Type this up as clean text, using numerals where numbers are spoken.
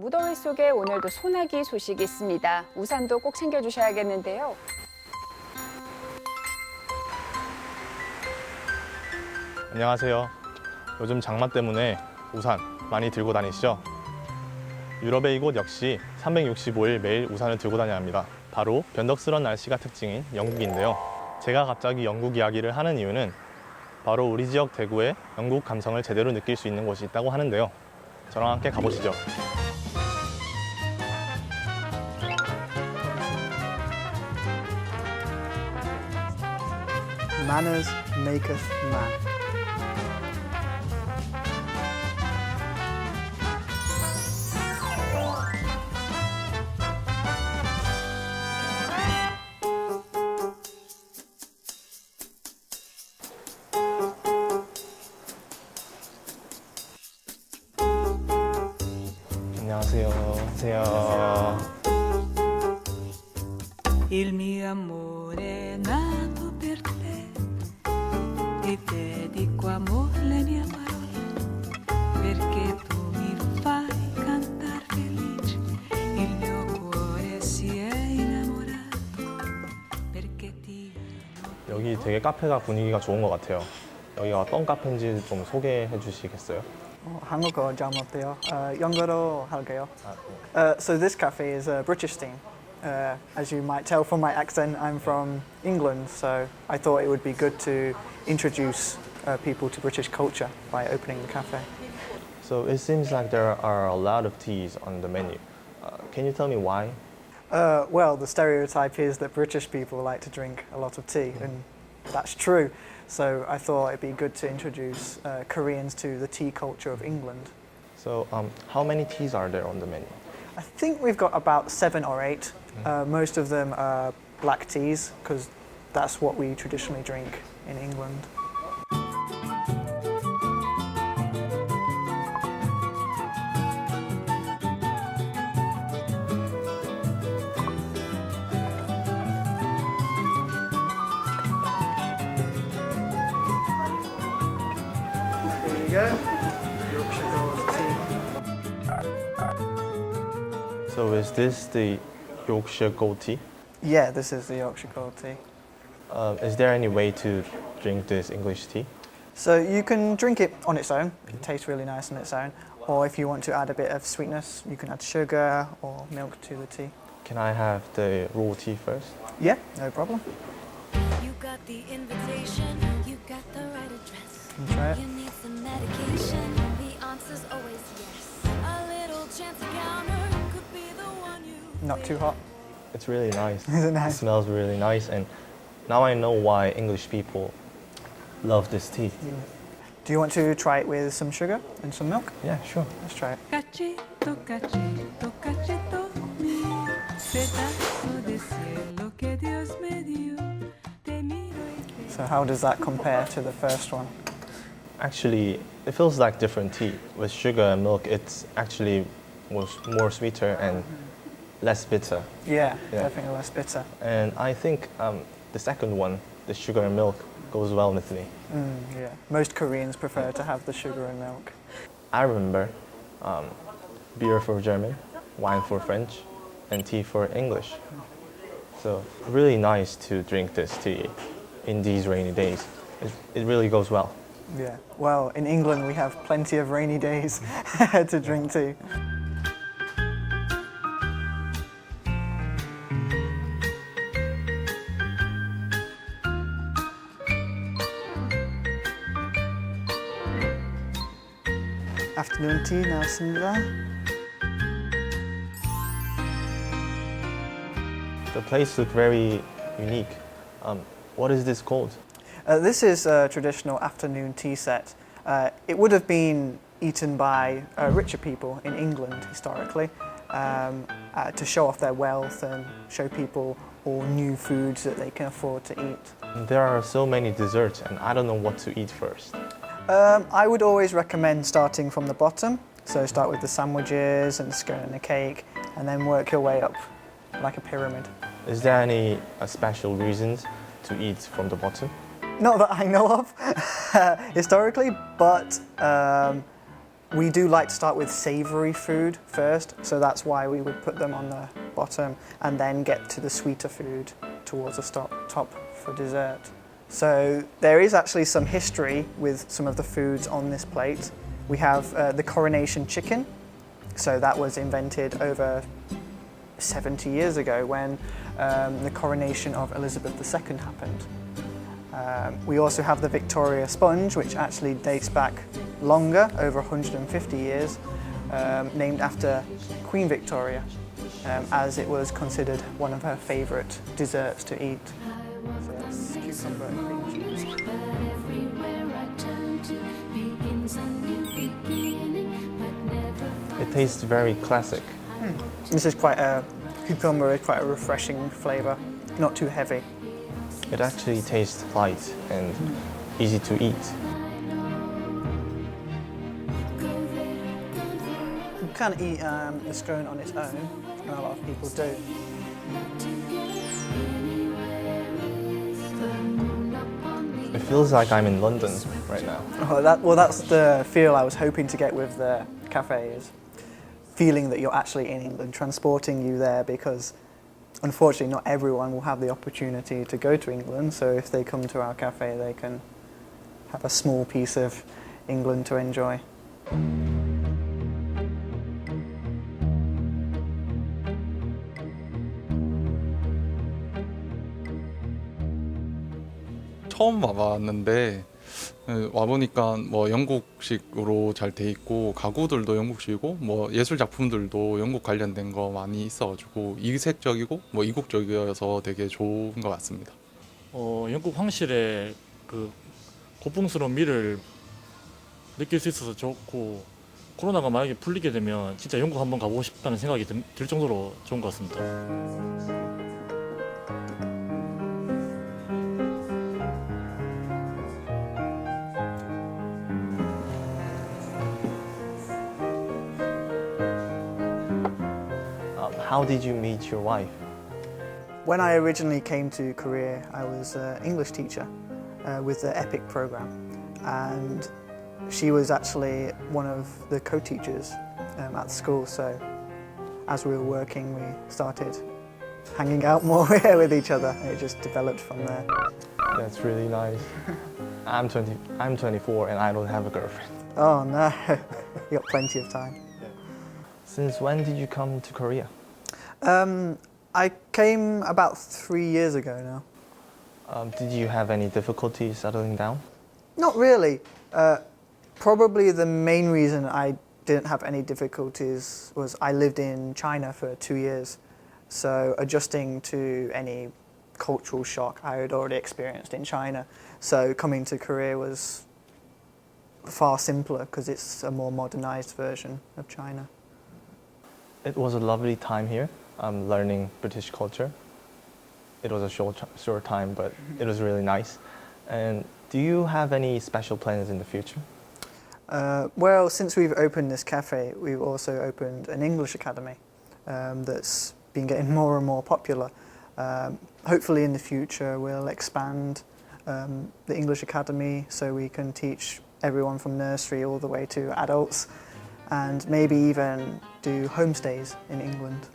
무더위 속에 오늘도 소나기 소식이 있습니다. 우산도 꼭 챙겨주셔야겠는데요. 안녕하세요. 요즘 장마 때문에 우산 많이 들고 다니시죠? 유럽의 이곳 역시 365일 매일 우산을 들고 다녀야 합니다. 바로 변덕스러운 날씨가 특징인 영국인데요. 제가 갑자기 영국 이야기를 하는 이유는 바로 우리 지역 대구에 영국 감성을 제대로 느낄 수 있는 곳이 있다고 하는데요. 저랑 함께 가보시죠. Manners maketh man. 안녕하세요. 안녕하세요. Il mio amore è nato per te, ti dedico amore le mie parole, perché tu mi fai cantar felice, il mio cuore si è innamorato, perché ti amo. 여기 되게 카페가 분위기가 좋은 것 같아요. 여기가 어떤 카페인지 좀 소개해 주시겠어요? 한국어 잘 못해요. 영어로 할게요. So this cafe is British theme. As you might tell from my accent, I'm from England, so I thought it would be good to introduce people to British culture by opening the cafe. So it seems like there are a lot of teas on the menu. Can you tell me why? Well, the stereotype is that British people like to drink a lot of tea, and that's true. So I thought it'd be good to introduce Koreans to the tea culture of England. So how many teas are there on the menu? I think we've got about 7 or 8. Most of them are black teas because that's what we traditionally drink in England. There you go. Yorkshire Gold tea. So is this the Yorkshire Gold tea? Yeah, this is the Yorkshire Gold tea. Is there any way to drink this English tea? So you can drink it on its own. It tastes really nice on its own. Or if you want to add a bit of sweetness, you can add sugar or milk to the tea. Can I have the raw tea first? Yeah, no problem. You got the invitation, you got the right address. Try it. You need some medication, the answer's always yes. A little chance encounter could be the one you Not too hot. It's really nice. Is it It nice? smells really nice, and now I know why English people love this tea. Do you want to try it with some sugar and some milk? Yeah, sure. Let's try it. Cachito, cachito, cachito mío, pedazo de cielo que Dios me dio, te miro y te... So how does that compare to the first one? Actually, it feels like different tea. With sugar and milk, it's actually more sweeter and less bitter. Yeah, Yeah. definitely less bitter. And I think the second one, the sugar and milk, goes well with me. Yeah. Most Koreans prefer to have the sugar and milk. I remember beer for German, wine for French, and tea for English. So really nice to drink this tea in these rainy days. It really goes well. Yeah. Well, in England we have plenty of rainy days to drink tea. Afternoon tea 나왔습니다. The place looked very unique. What is this called? This is a traditional afternoon tea set. It would have been eaten by richer people in England historically to show off their wealth and show people all new foods that they can afford to eat. There are so many desserts, and I don't know what to eat first. I would always recommend starting from the bottom. So start with the sandwiches and the scone and the cake, and then work your way up like a pyramid. Is there any special reasons to eat from the bottom? Not that I know of historically, but We do like to start with savoury food first, so that's why we would put them on the bottom and then get to the sweeter food towards the top for dessert. So there is actually some history with some of the foods on this plate. We have the coronation chicken, so that was invented over 70 years ago when the coronation of Elizabeth II happened. We also have the Victoria sponge, which actually dates back longer, over 150 years, named after Queen Victoria, as it was considered one of her favourite desserts to eat. So it's cucumber and cream cheese. It tastes very classic. This is cucumber is quite a refreshing flavour, not too heavy. It actually tastes light and easy to eat. You can eat the scone on its own, and a lot of people do. It feels like I'm in London right now. Well, that's the feel I was hoping to get with the cafe, is feeling that you're actually in England, transporting you there, because unfortunately not everyone will have the opportunity to go to England, so if they come to our cafe they can have a small piece of England to enjoy. 처음 와봤는데 와보니까 뭐 영국식으로 잘 돼 있고 가구들도 영국식이고 뭐 예술 작품들도 영국 관련된 거 많이 있어가지고 이색적이고 뭐 이국적이어서 되게 좋은 것 같습니다. 영국 황실의 그 고풍스러운 미를 느낄 수 있어서 좋고, 코로나가 만약에 풀리게 되면 진짜 영국 한번 가보고 싶다는 생각이 들 정도로 좋은 것 같습니다. How did you meet your wife? When I originally came to Korea, I was an English teacher with the EPIC program, and she was actually one of the co-teachers at the school, so as we were working we started hanging out more with each other, and it just developed from there. That's really nice. I'm 24 and I don't have a girlfriend. Oh no, you got plenty of time. Since when did you come to Korea? I came about 3 years ago now. Did you have any difficulties settling down? Not really. Probably the main reason I didn't have any difficulties was I lived in China for 2 years, so adjusting to any cultural shock I had already experienced in China. So coming to Korea was far simpler because it's a more modernized version of China. It was a lovely time here. I'm learning British culture. It was a short time, but it was really nice. And do you have any special plans in the future? Well, since we've opened this cafe, we've also opened an English academy that's been getting more and more popular. Hopefully in the future we'll expand the English academy so we can teach everyone from nursery all the way to adults, and maybe even do homestays in England.